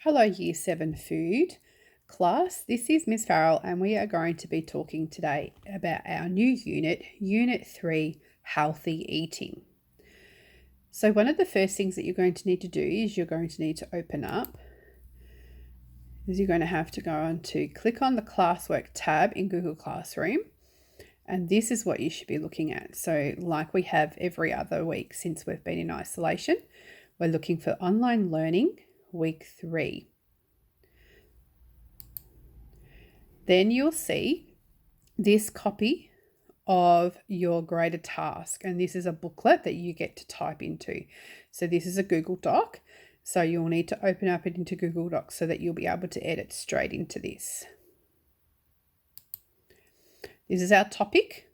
Hello Year 7 Food class. This is Miss Farrell and we are going to be talking today about our new unit, Unit 3, Healthy Eating. So one of the first things that you're going to need to do is you're going to need to open up. You're going to have to go on to click on the Classwork tab in Google Classroom. And this is what you should be looking at. So like we have every other week since we've been in isolation, we're looking for online learning week 3. Then you'll see this copy of your graded task, and this is a booklet that you get to type into. So this is a Google Doc, so you'll need to open up it into Google Docs so that you'll be able to edit straight into this. This is our topic.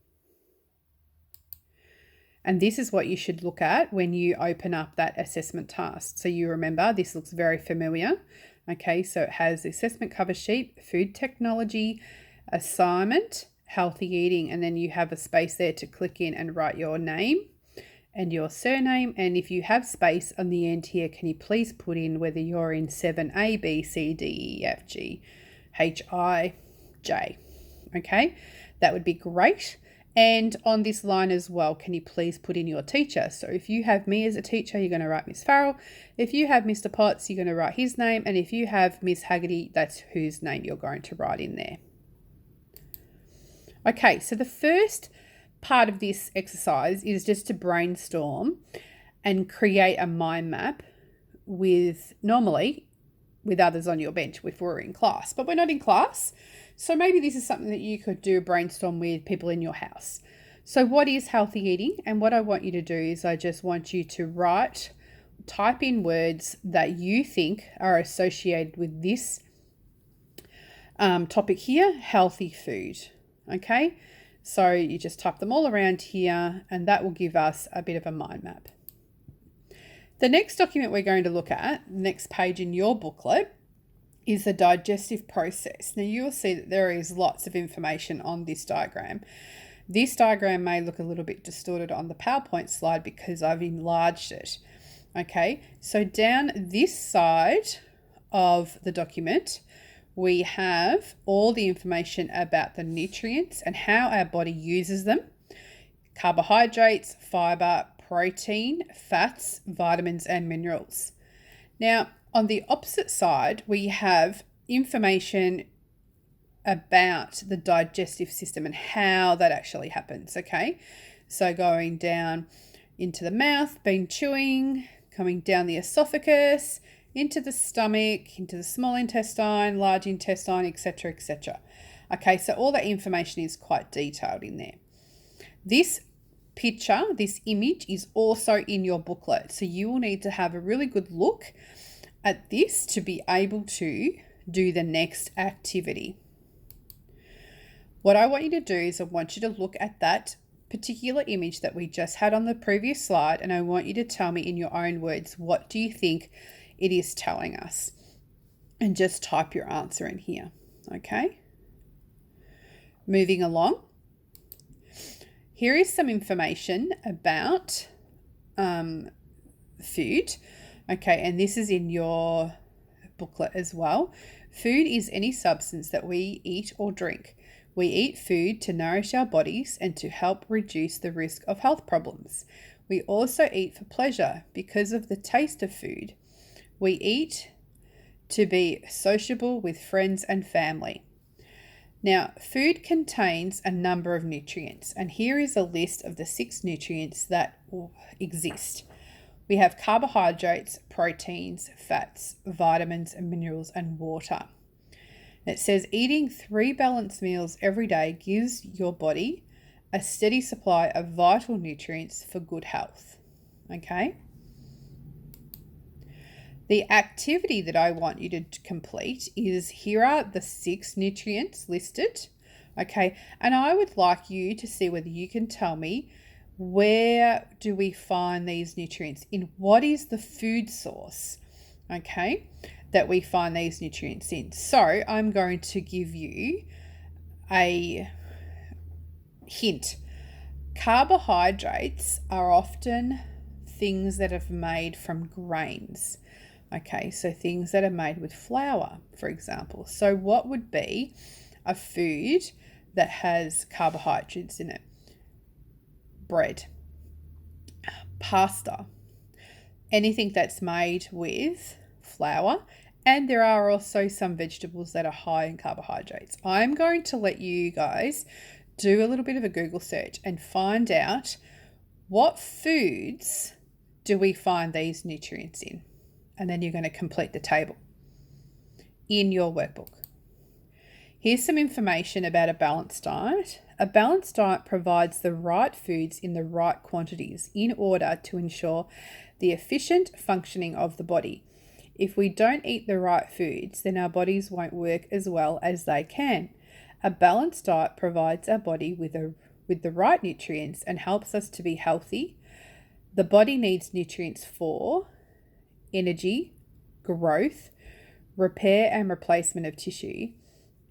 And this is what you should look at when you open up that assessment task. So you remember, this looks very familiar. Okay, so it has the assessment cover sheet, food technology, assignment, healthy eating, and then you have a space there to click in and write your name and your surname. And if you have space on the end here, can you please put in whether you're in 7A, B, C, D, E, F, G, H, I, J. Okay, that would be great. And on this line as well, can you please put in your teacher? So if you have me as a teacher, you're going to write Miss Farrell. If you have Mr. Potts, you're going to write his name. And if you have Miss Haggerty, that's whose name you're going to write in there. Okay, so the first part of this exercise is just to brainstorm and create a mind map with others on your bench if we're in class. But we're not in class. So maybe this is something that you could do a brainstorm with people in your house. So what is healthy eating? And what I want you to do is I just want you to type in words that you think are associated with this topic here, healthy food. Okay, so you just type them all around here and that will give us a bit of a mind map. The next document we're going to look at, next page in your booklet, is the digestive process. Now you'll see that there is lots of information on this diagram. This diagram may look a little bit distorted on the PowerPoint slide because I've enlarged it. Okay, so down this side of the document, we have all the information about the nutrients and how our body uses them. Carbohydrates, fiber, protein, fats, vitamins, and minerals. Now, on the opposite side, we have information about the digestive system and how that actually happens, okay? So going down into the mouth, chewing, coming down the esophagus, into the stomach, into the small intestine, large intestine, etc., etc. Okay, so all that information is quite detailed in there. This picture, this image is also in your booklet. So you will need to have a really good look at this to be able to do the next activity. What I want you to do is I want you to look at that particular image that we just had on the previous slide, and I want you to tell me in your own words, what do you think it is telling us? And just type your answer in here, okay? Moving along. Here is some information about food. Okay, and this is in your booklet as well. Food is any substance that we eat or drink. We eat food to nourish our bodies and to help reduce the risk of health problems. We also eat for pleasure because of the taste of food. We eat to be sociable with friends and family. Now, food contains a number of nutrients, and here is a list of the 6 nutrients that exist. We have carbohydrates, proteins, fats, vitamins, and minerals, and water. It says eating 3 balanced meals every day gives your body a steady supply of vital nutrients for good health. Okay? The activity that I want you to complete is here are the 6 nutrients listed. Okay? And I would like you to see whether you can tell me, where do we find these nutrients? In what is the food source, okay, that we find these nutrients in? So I'm going to give you a hint. Carbohydrates are often things that are made from grains. Okay, so things that are made with flour, for example. So what would be a food that has carbohydrates in it? Bread, pasta, anything that's made with flour. And there are also some vegetables that are high in carbohydrates. I'm going to let you guys do a little bit of a Google search and find out what foods do we find these nutrients in. And then you're going to complete the table in your workbook. Here's some information about a balanced diet. A balanced diet provides the right foods in the right quantities in order to ensure the efficient functioning of the body. If we don't eat the right foods, then our bodies won't work as well as they can. A balanced diet provides our body with the right nutrients and helps us to be healthy. The body needs nutrients for energy, growth, repair and replacement of tissue,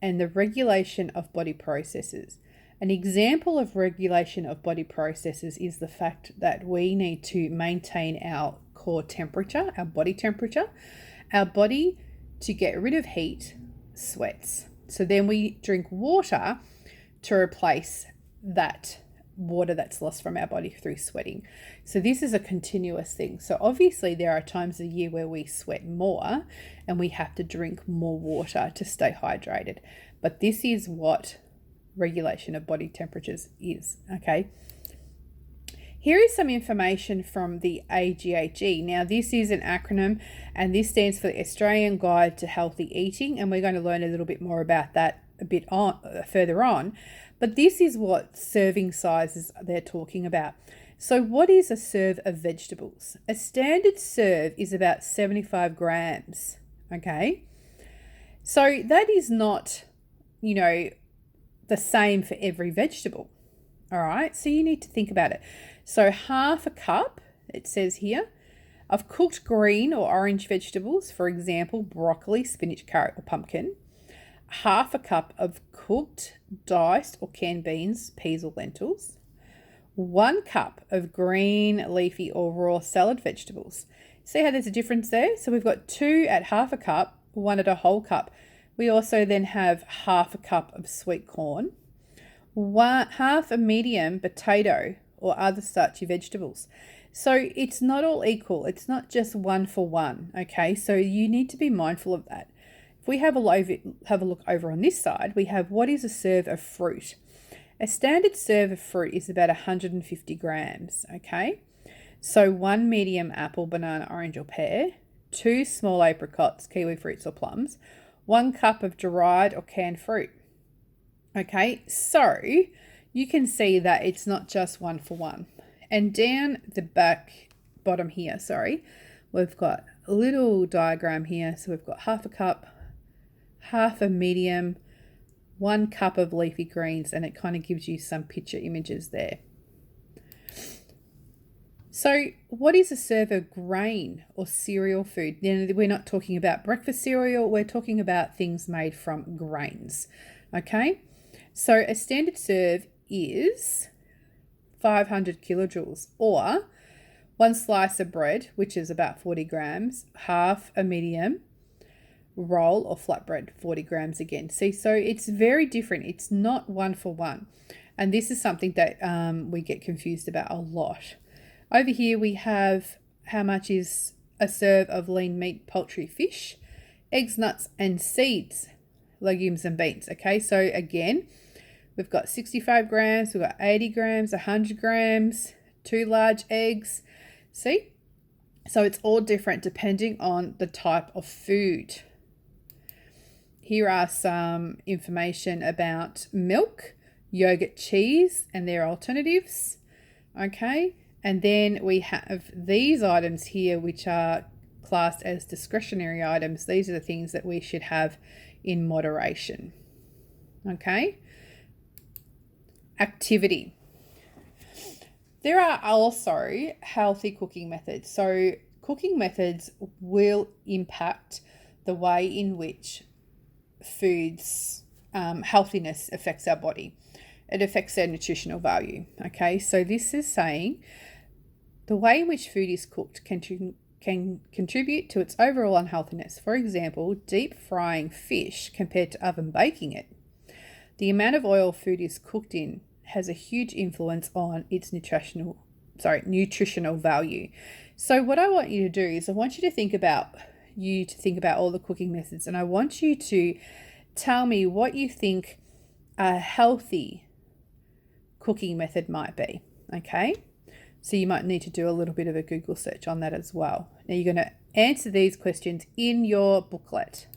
and the regulation of body processes. An example of regulation of body processes is the fact that we need to maintain our core temperature, our body temperature. Our body, to get rid of heat, sweats. So then we drink water to replace that water that's lost from our body through sweating. So this is a continuous thing. So obviously there are times of year where we sweat more and we have to drink more water to stay hydrated. But this is what regulation of body temperatures is, okay? Here is some information from the AGHE. Now, this is an acronym, and this stands for the Australian Guide to Healthy Eating, and we're going to learn a little bit more about that a bit further on. But this is what serving sizes they're talking about. So what is a serve of vegetables? A standard serve is about 75 grams, okay? So that is not, the same for every vegetable, all right? So you need to think about it. So half a cup, it says here, of cooked green or orange vegetables, for example, broccoli, spinach, carrot, or pumpkin. Half a cup of cooked, diced, or canned beans, peas, or lentils. 1 cup of green, leafy, or raw salad vegetables. See how there's a difference there? So we've got 2 at half a cup, 1 at a whole cup. We also then have half a cup of sweet corn, half a medium potato or other starchy vegetables. So it's not all equal. It's not just 1 for 1, okay? So you need to be mindful of that. If we have a look over on this side, we have what is a serve of fruit. A standard serve of fruit is about 150 grams, okay? So 1 medium apple, banana, orange, or pear, 2 small apricots, kiwi fruits, or plums, 1 cup of dried or canned fruit. Okay, so you can see that it's not just 1 for 1. And down the bottom here, we've got a little diagram here. So we've got half a cup, half a medium, 1 cup of leafy greens, and it kind of gives you some picture images there. So what is a serve of grain or cereal food? We're not talking about breakfast cereal. We're talking about things made from grains, okay? So a standard serve is 500 kilojoules, or 1 slice of bread, which is about 40 grams, half a medium roll or flatbread, 40 grams again. See, so it's very different. It's not 1 for 1. And this is something that we get confused about a lot. Over here we have how much is a serve of lean meat, poultry, fish, eggs, nuts, and seeds, legumes, and beans. Okay, so again, we've got 65 grams, we've got 80 grams, 100 grams, 2 large eggs. See? So it's all different depending on the type of food. Here are some information about milk, yogurt, cheese, and their alternatives. Okay, and then we have these items here, which are classed as discretionary items. These are the things that we should have in moderation. Okay. Activity. There are also healthy cooking methods. So cooking methods will impact the way in which foods healthiness affects our body. It affects their nutritional value. Okay, so this is saying the way in which food is cooked can can contribute to its overall unhealthiness. For example, deep frying fish compared to oven baking it. The amount of oil food is cooked in has a huge influence on its nutritional value. So what I want you to do is I want you to think about all the cooking methods, and I want you to tell me what you think a healthy cooking method might be. Okay? So you might need to do a little bit of a Google search on that as well. Now you're going to answer these questions in your booklet.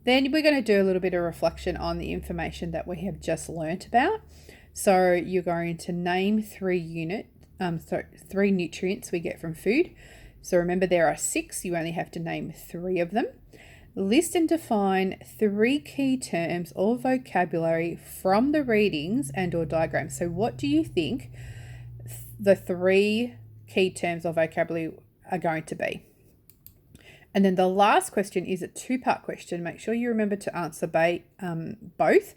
Then we're going to do a little bit of reflection on the information that we have just learnt about. So you're going to name three nutrients we get from food. So remember there are 6, you only have to name 3 of them. List and define 3 key terms or vocabulary from the readings and or diagrams. So what do you think the 3 key terms or vocabulary are going to be? And then the last question is a 2-part question. Make sure you remember to answer both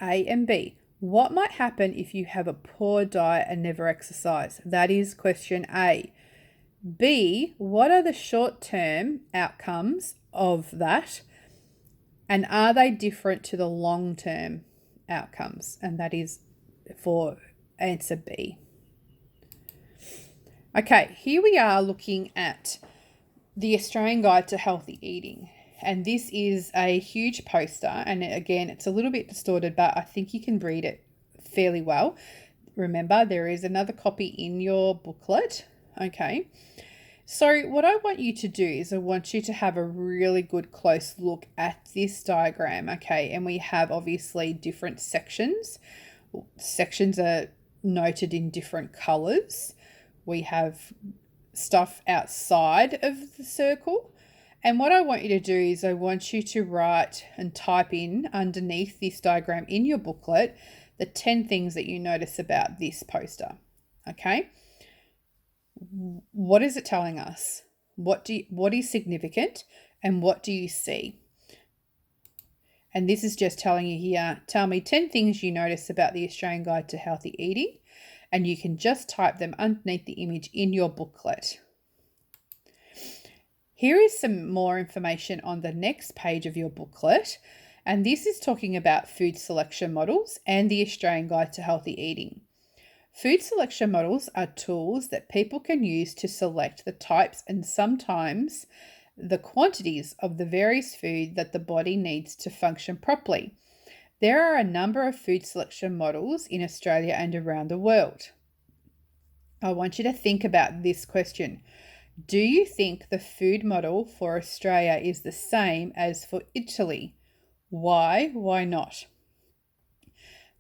A and B. What might happen if you have a poor diet and never exercise? That is question A. B, what are the short-term outcomes of that? And are they different to the long-term outcomes? And that is for answer B. Okay, here we are looking at the Australian Guide to Healthy Eating. And this is a huge poster. And again, it's a little bit distorted, but I think you can read it fairly well. Remember, there is another copy in your booklet. Okay. So what I want you to do is I want you to have a really good close look at this diagram. Okay. And we have obviously different sections. Sections are noted in different colors. We have stuff outside of the circle. And what I want you to do is I want you to write and type in underneath this diagram in your booklet the 10 things that you notice about this poster. Okay? What is it telling us? What is significant and what do you see? And this is just telling you here, tell me 10 things you notice about the Australian Guide to Healthy Eating. And you can just type them underneath the image in your booklet. Here is some more information on the next page of your booklet. And this is talking about food selection models and the Australian Guide to Healthy Eating. Food selection models are tools that people can use to select the types and sometimes the quantities of the various food that the body needs to function properly. There are a number of food selection models in Australia and around the world. I want you to think about this question. Do you think the food model for Australia is the same as for Italy? Why? Why not?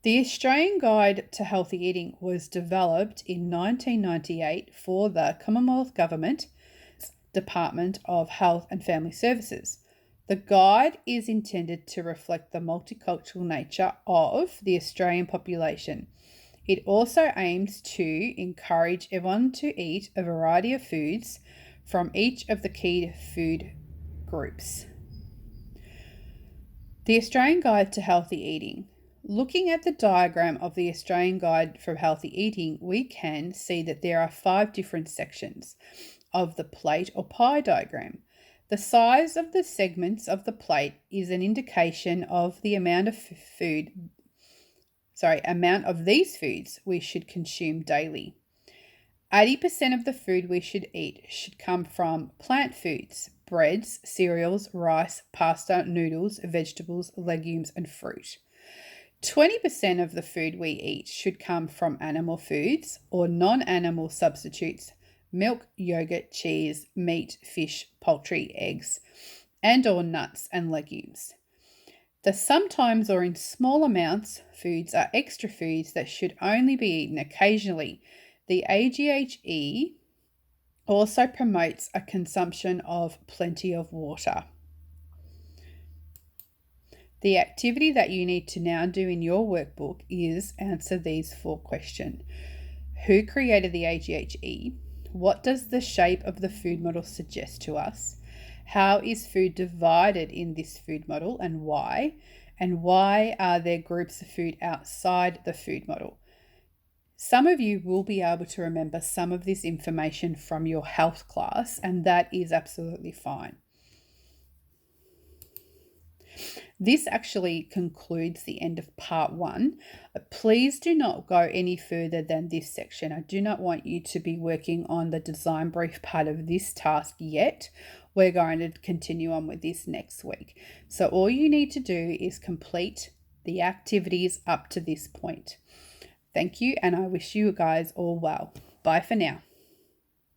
The Australian Guide to Healthy Eating was developed in 1998 for the Commonwealth Government Department of Health and Family Services. The guide is intended to reflect the multicultural nature of the Australian population. It also aims to encourage everyone to eat a variety of foods from each of the key food groups. The Australian Guide to Healthy Eating. Looking at the diagram of the Australian Guide for Healthy Eating, we can see that there are 5 different sections of the plate or pie diagram. The size of the segments of the plate is an indication of the amount of these foods we should consume daily. 80% of the food we should eat should come from plant foods, breads, cereals, rice, pasta, noodles, vegetables, legumes, and fruit. 20% of the food we eat should come from animal foods or non-animal substitutes, milk, yogurt, cheese, meat, fish, poultry, eggs, and or nuts and legumes. The sometimes or in small amounts foods are extra foods that should only be eaten occasionally. The AGHE also promotes a consumption of plenty of water. The activity that you need to now do in your workbook is answer these 4 questions. Who created the AGHE? What does the shape of the food model suggest to us? How is food divided in this food model and why? And why are there groups of food outside the food model? Some of you will be able to remember some of this information from your health class, and that is absolutely fine. This actually concludes the end of part 1. Please do not go any further than this section. I do not want you to be working on the design brief part of this task yet. We're going to continue on with this next week. So all you need to do is complete the activities up to this point. Thank you, and I wish you guys all well. Bye for now.